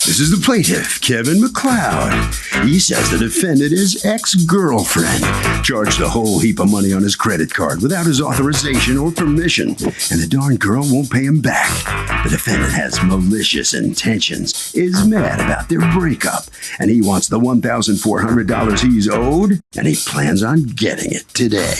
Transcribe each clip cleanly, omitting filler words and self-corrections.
This is the plaintiff, Kevin McLeod. He says the defendant, his ex-girlfriend, charged a whole heap of money on his credit card without his authorization or permission, and the darn girl won't pay him back. The defendant has malicious intentions, is mad about their breakup, and he wants the $1,400 he's owed, and he plans on getting it today.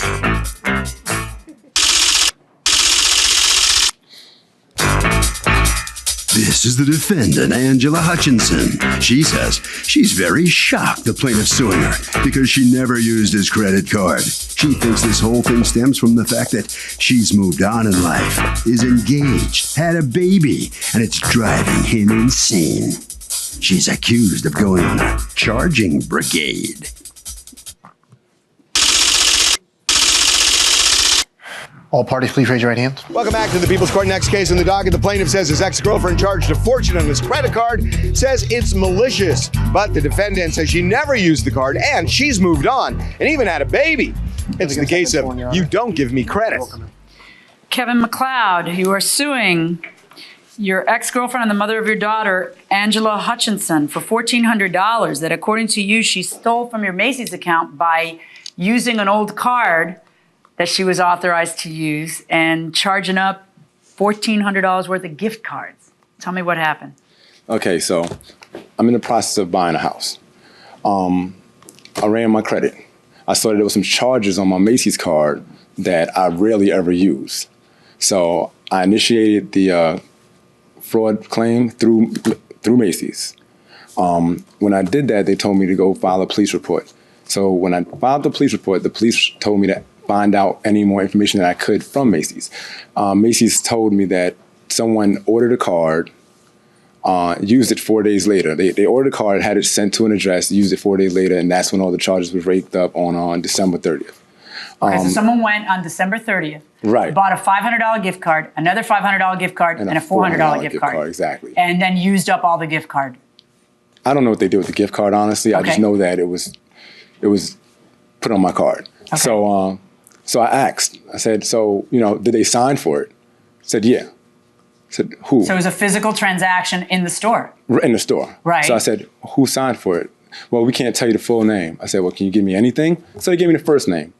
This is the defendant, Angela Hutchinson. She says she's very shocked the plaintiff's suing her because she never used his credit card. She thinks this whole thing stems from the fact that she's moved on in life, is engaged, had a baby, and it's driving him insane. She's accused of going on a charging brigade. All parties, please raise your right hand. Welcome back to the People's Court. Next case in the docket. The plaintiff says his ex-girlfriend charged a fortune on his credit card, says it's malicious. But the defendant says she never used the card and she's moved on and even had a baby. It's the case of you don't give me credit. Kevin McLeod, you are suing your ex-girlfriend and the mother of your daughter, Angela Hutchinson, for $1,400 that, according to you, she stole from your Macy's account by using an old card that she was authorized to use and charging up $1,400 worth of gift cards. Tell me what happened. Okay, so I'm in the process of buying a house. I ran my credit. I saw that there was some charges on my Macy's card that I rarely ever use. So I initiated the fraud claim through Macy's. When I did that, they told me to go file a police report. So when I filed the police report, the police told me to find out any more information that I could from Macy's. Macy's told me that someone ordered a card, used it 4 days later. They ordered a card, had it sent to an address, used it 4 days later, and that's when all the charges were raked up on December 30th. Okay, so someone went on December 30th, right, bought a $500 gift card, another $500 gift card, and a $400 gift card. Exactly. And then used up all the gift card. I don't know what they did with the gift card, honestly. Okay. I just know that it was put on my card. Okay. So I asked, I said, so, did they sign for it? Said, yeah. I said, who? So it was a physical transaction in the store? In the store. Right. So I said, who signed for it? Well, we can't tell you the full name. I said, well, can you give me anything? So they gave me the first name.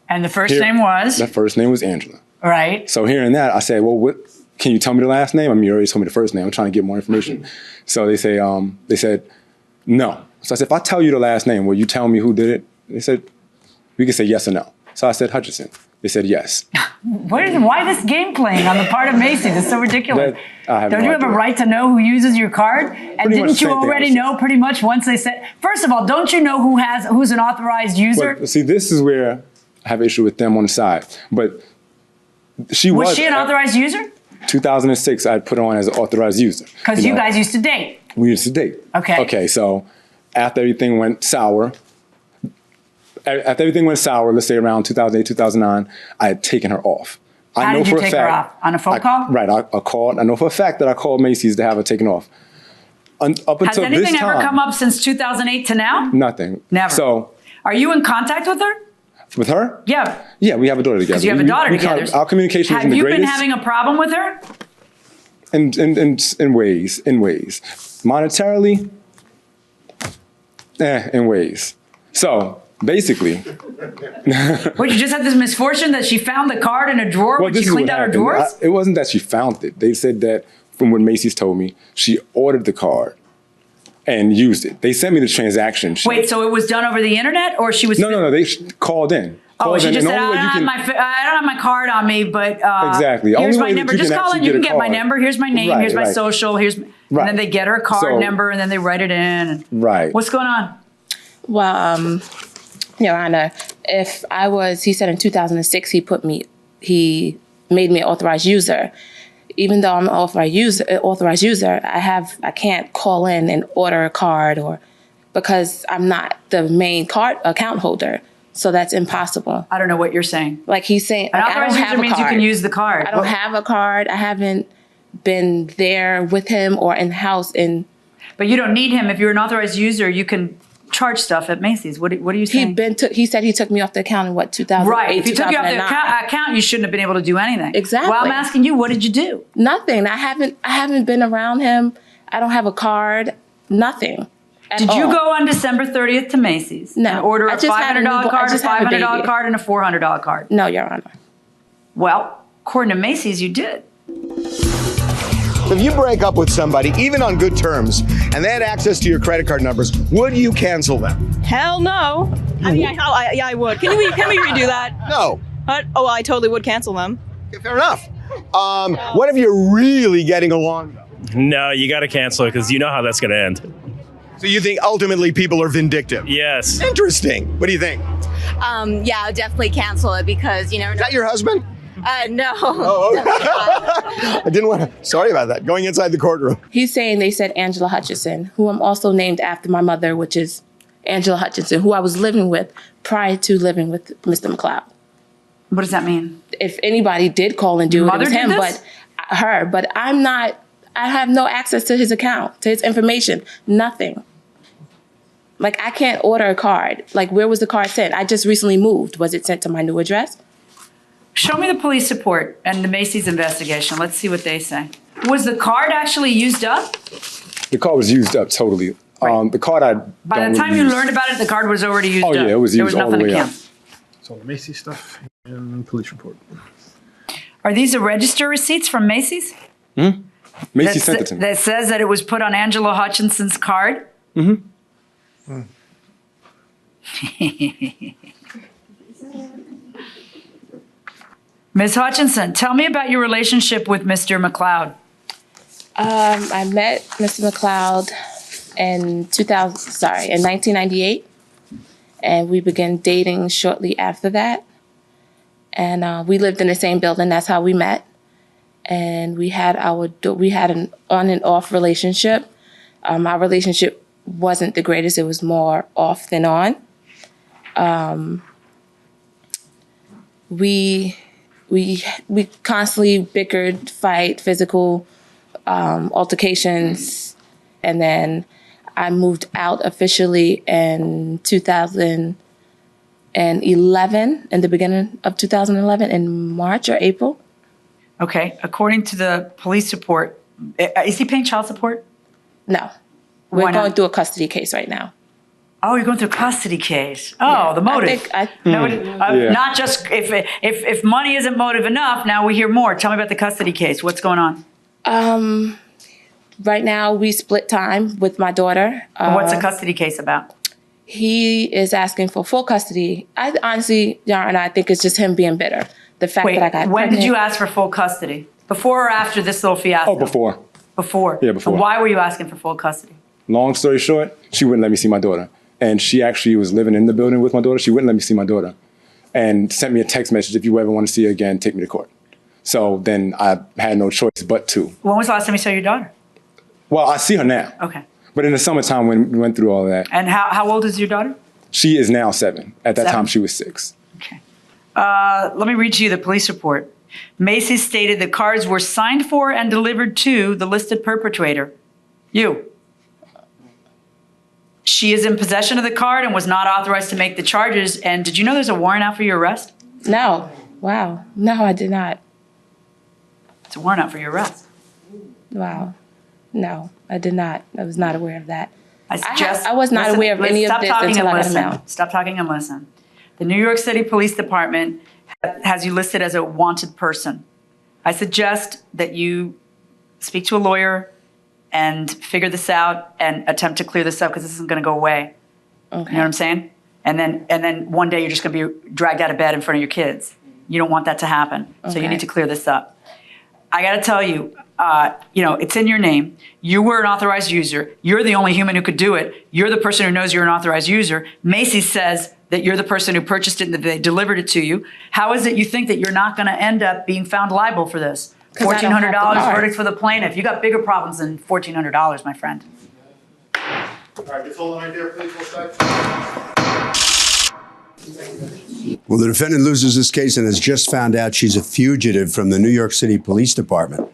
And the first name was? The first name was Angela. Right. So hearing that, I said, well, can you tell me the last name? I mean, you already told me the first name. I'm trying to get more information. So they said, no. So I said, if I tell you the last name, will you tell me who did it? They said, we can say yes or no. So I said Hutchinson. They said yes. Why this game playing on the part of Macy's? It's so ridiculous. Don't you have a right to know who uses your card? And didn't you already know pretty much once they said, first of all, don't you know who's an authorized user? Well, see, this is where I have an issue with them on the side. But was she an authorized user? 2006, I put her on as an authorized user. Because you guys used to date. We used to date. Okay. Okay, so after everything went sour, let's say around 2008, 2009, I had taken her off. How did you take her off? On a phone call? Right, I called. I know for a fact that I called Macy's to have her taken off. Has anything ever come up since 2008 to now? Nothing. Never. So, are you in contact with her? With her? Yeah. Yeah, we have a daughter together. Because you have a daughter together. Our communication isn't the greatest. Have you been having a problem with her? In ways. Monetarily, in ways. So, basically. Wait, you just had this misfortune that she found the card in a drawer when she cleaned out her drawers? It wasn't that she found it. They said that, from what Macy's told me, she ordered the card and used it. They sent me the transaction. Wait, so it was done over the internet, or she was? No. They called in. She just said, I don't have my card on me, but exactly. Here's my number. Just call in. You can get my number. Here's my name. Here's my social. And then they get her card number, and then they write it in. Right. What's going on? Well, Your Honor, he said in 2006 he made me an authorized user. Even though I'm an authorized user, I can't call in and order a card because I'm not the main card account holder. So that's impossible. I don't know what you're saying. Like he's saying, an authorized user means you can use the card. I don't have a card. I haven't been there with him or in the house. But you don't need him. If you're an authorized user, you can charge stuff at Macy's. What are you saying? He said he took me off the account in 2008, right. If he took you off the account, you shouldn't have been able to do anything. Exactly. Well, I'm asking you, what did you do? Nothing. I haven't been around him. I don't have a card, nothing. Did you go on December 30th to Macy's No, and order I a just had a $500 newborn- I card, a just had a $500 baby. card, and a $400 card? No, Your Honor. Well, according to Macy's, you did. If you break up with somebody, even on good terms, and they had access to your credit card numbers, would you cancel them? Hell no. I mean, yeah, I would. Can we redo that? No. What? Oh, I totally would cancel them. Okay, fair enough. What if you're really getting along, though? No, you got to cancel it because you know how that's going to end. So you think ultimately people are vindictive? Yes. Interesting. What do you think? Yeah, I'll definitely cancel it because, you know. Is that your husband? No. Oh, okay. I didn't want to. Sorry about that. Going inside the courtroom. He's saying they said Angela Hutchinson, who I'm also named after my mother, which is Angela Hutchinson, who I was living with prior to living with Mr. McLeod. What does that mean? If anybody did call and do it, it was him, this? but her. But I'm not. I have no access to his account, to his information, nothing. Like, I can't order a card. Like, where was the card sent? I just recently moved. Was it sent to my new address? Show me the police report and the Macy's investigation. Let's see what they say. Was the card actually used up? The card was used up totally. Right. The card I By don't the time really you use. learned about it, the card was already used up. Oh, yeah, it was There used was all the nothing to way up. count. It's all the Macy's stuff and police report. Are these the register receipts from Macy's? Macy sent it to me. That says that it was put on Angela Hutchinson's card? Ms. Hutchinson, tell me about your relationship with Mr. McLeod. I met Mr. McLeod in 1998, and we began dating shortly after that. And we lived in the same building. That's how we met. And we had an on and off relationship. Our relationship wasn't the greatest. It was more off than on. We constantly bickered, fight, physical altercations, and then I moved out officially in 2011, in the beginning of 2011, in March or April. Okay, according to the police report, is he paying child support? No, Why we're not? going through a custody case right now. Oh, you're going through a custody case. Oh, the motive. Not just if money isn't motive enough. Now we hear more. Tell me about the custody case. What's going on? Right now, we split time with my daughter. What's the custody case about? He is asking for full custody. I honestly, Yara, and I think it's just him being bitter. The fact Wait, that I got when pregnant. did you ask for full custody? Before or after this little fiasco? Oh, before. Before. Yeah, before. And why were you asking for full custody? Long story short, she wouldn't let me see my daughter. And she actually was living in the building with my daughter. She wouldn't let me see my daughter. And sent me a text message, if you ever want to see her again, take me to court. So then I had no choice but to. When was the last time you saw your daughter? Well, I see her now. Okay. But in the summertime when we went through all that, And how old is your daughter? she is now 7. At that 7? time, she was 6. Okay. Let me read to you the police report. Macy's stated the cards were signed for and delivered to the listed perpetrator. You. She is in possession of the card and was not authorized to make the charges. And did you know there's a warrant out for your arrest? No. Wow. No, I did not. It's a warrant out for your arrest. Wow. No, I did not. I was not aware of that. I was not aware of any of this until I got him out. Stop talking and listen. The New York City Police Department has you listed as a wanted person. I suggest that you speak to a lawyer and figure this out and attempt to clear this up because this isn't going to go away. Okay. You know what I'm saying? And then one day you're just going to be dragged out of bed in front of your kids. You don't want that to happen. So you Okay. need to clear this up. I got to tell you, it's in your name. You were an authorized user. You're the only human who could do it. You're the person who knows you're an authorized user. Macy's says that you're the person who purchased it and that they delivered it to you. How is it you think that you're not going to end up being found liable for this? 'Cause I don't have the $1,400 card. verdict for the plaintiff. You got bigger problems than $1,400, my friend. All right, just hold on right there, please, 1 sec. Well, the defendant loses this case and has just found out she's a fugitive from the New York City Police Department.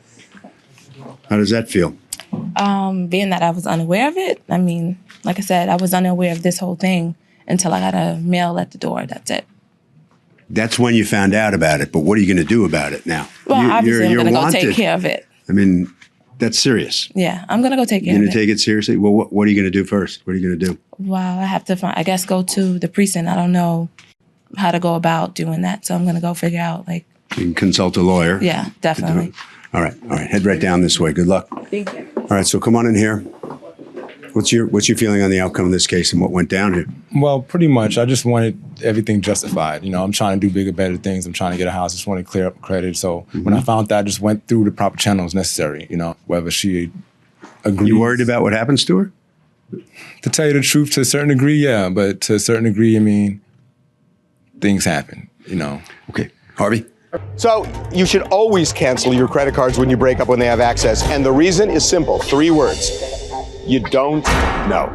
How does that feel? Being that I was unaware of it, I mean, like I said, I was unaware of this whole thing until I got a mail at the door. That's it. That's when you found out about it, but what are you going to do about it now? Well, obviously, I'm going to go take care of it. I mean, That's serious. Yeah, I'm gonna go take care You're of going to it. take it seriously? Well, what are you going to do first? What are you going to do? Well, I have to find. I guess go to the precinct. I don't know how to go about doing that, so I'm gonna go figure out. Like, You can consult a lawyer. yeah, definitely. All right. Head right down this way. Good luck. Thank you. All right, so come on in here. What's your feeling on the outcome of this case and what went down here? Well, pretty much. I just wanted everything justified. You know, I'm trying to do bigger, better things. I'm trying to get a house. I just want to clear up credit. So when I found that, I just went through the proper channels necessary. You know, whether she agrees. You worried about what happens to her? To tell you the truth, to a certain degree, yeah. But to a certain degree, I mean, things happen. You know. Okay, Harvey. So you should always cancel your credit cards when you break up when they have access. And the reason is simple. 3 words. You don't know.